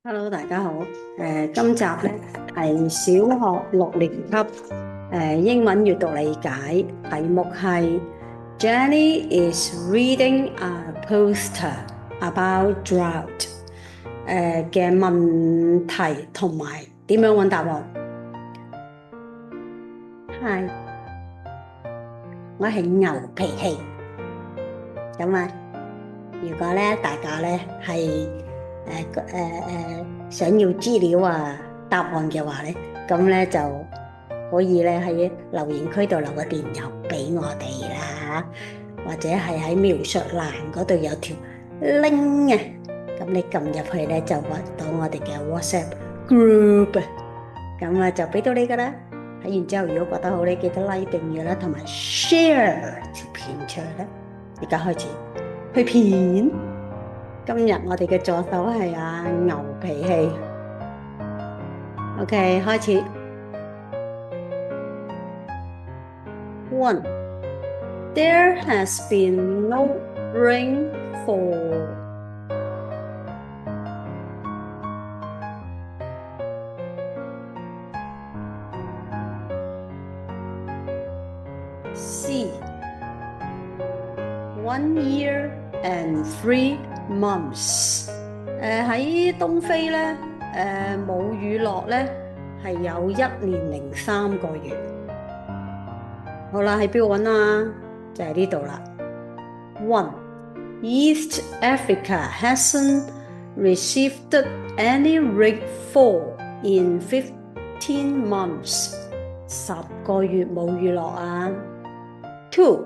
Hello，大家好。今集咧係小學6年級英文閱讀理解，題目係 Jenny is reading a poster about drought 嘅問題同埋點樣揾答案。係，我係牛脾氣。咁啊，如果咧大家咧係想要資料答案嘅話咧，咁咧就可以咧喺留言區度留個電郵俾我哋啦，或者係喺描述欄嗰度有條 link 啊，咁你撳入去咧就揾到我哋嘅 WhatsApp group， 咁啊就俾到你噶啦。睇完之後如果覺得好咧，記得 like 訂閱啦，同埋 share 條片出去啦。而家開始去片。今日我哋嘅助手係牛脾氣。OK， 開始。1. There has been no rainfall. C. 1 year and 3 months。喺東非咧，冇雨落咧係有1年零3個月。好啦，喺邊度揾啊？就係呢度啦。1. East Africa hasn't received any rainfall in 15 months。10個月冇雨落啊。2.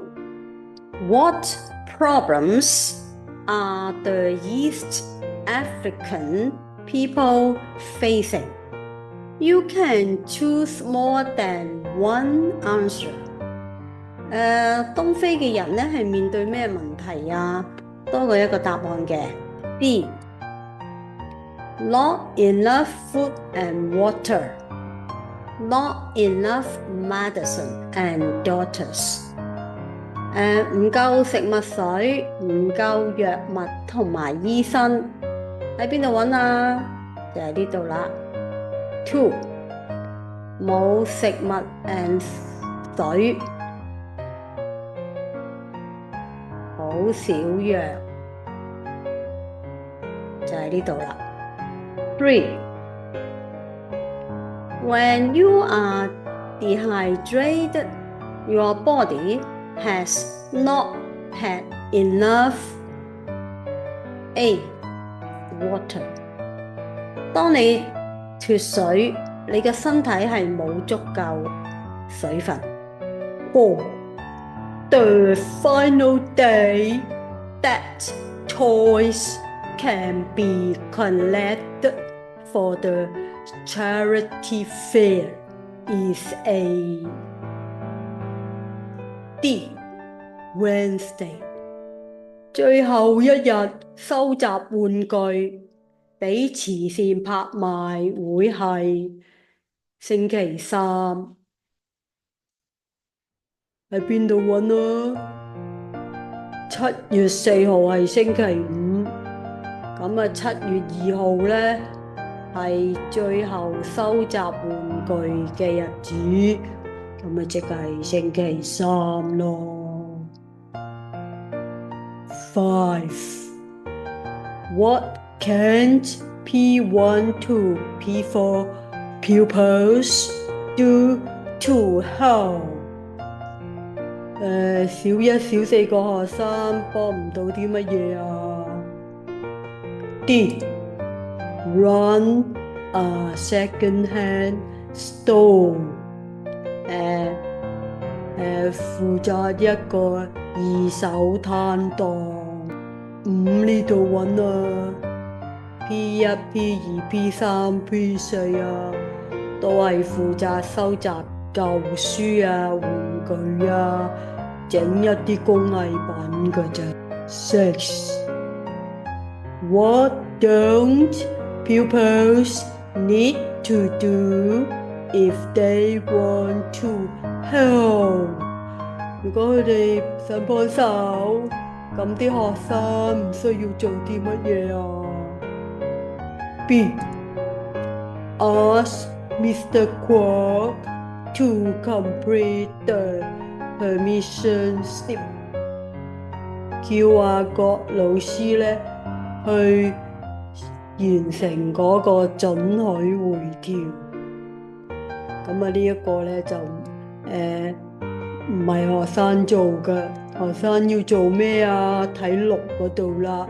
What problems are the East African people facing? You can choose more than one answer. 東非嘅人咧係面對咩問題啊？多過一個答案嘅。B. Not enough food and water. Not enough medicine and doctors. 唔夠食物水，唔夠藥物同埋醫生，喺邊度揾啊？就係呢度啦。2. 冇食物 and 水，好少藥，就係呢度啦。3. When you are dehydrated, your body has not had enough A. water. 當你脫水，你嘅身體係冇足夠水分。4. The final day that toys can be collected for the charity fair is a D. Wednesday. 最後一日收集玩具俾慈善拍賣會係星期3。喺邊度揾啊？7月4號係星期5，咁7月2號咧係最後收集玩具嘅日子，咁即係星期3咯。5. What can't P1 to P4 pupils do to help? 小1、小4個學生幫唔到啲乜嘢啊？ D. Run a second-hand store. 負責一個二手攤檔。5呢度揾啊 ，P1、P2、P3、P4啊，都係負責收集舊書啊、玩具啊，整一啲工藝品㗎啫。6. What don't pupils need to do if they want to help? 如果佢哋想幫手，咁啲學生唔需要做啲乜嘢啊？ B. Ask Mr. Kwok to complete the permission slip. 叫阿郭老師咧去完成嗰個准許回條。咁啊呢一個咧就唔係學生做嘅，學生要做咩啊？睇6嗰度啦，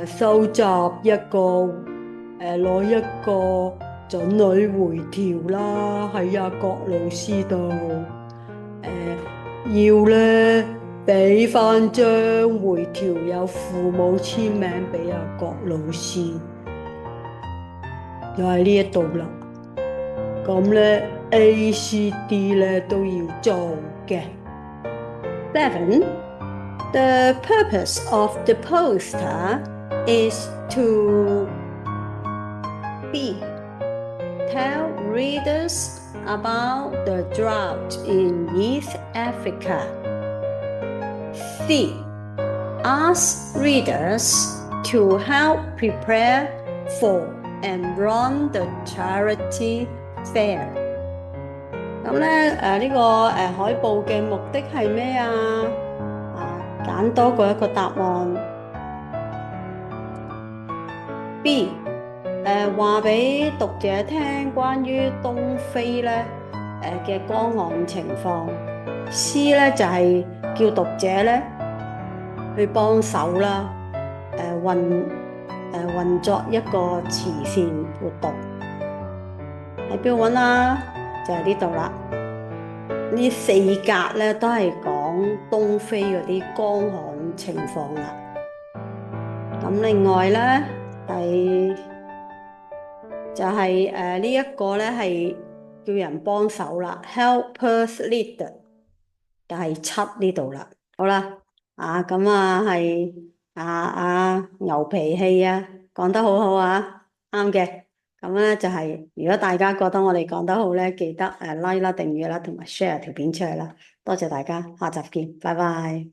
收集一個攞一個准許回條啦，喺阿郭老師度，要咧俾翻張回條有父母簽名俾阿郭老師，又喺呢一度啦。咁咧 A、C、D 咧都要做嘅。7. The purpose of the poster is to B. Tell readers about the drought in East Africa. C. Ask readers to help prepare for and run the charity fair. 咁咧呢個海報嘅目的係咩啊？揀多過一個答案。B. 話俾讀者聽關於東非咧嘅乾旱情況。C 咧就係叫讀者咧去幫手啦，運作一個慈善活動。喺邊度揾啊？就係呢度啦。呢4格咧都係講東非嗰啲乾旱情況啦。咁另外咧就係呢一個咧係叫人幫手啦 ，helpers lead 就係7呢度啦。好啦，咁係牛脾氣啊，講得好好啊，啱嘅。咁咧就係如果大家覺得我哋講得好咧，記得like啦、訂閱啦同埋 share 條片出去啦。多謝大家，下集見，拜拜。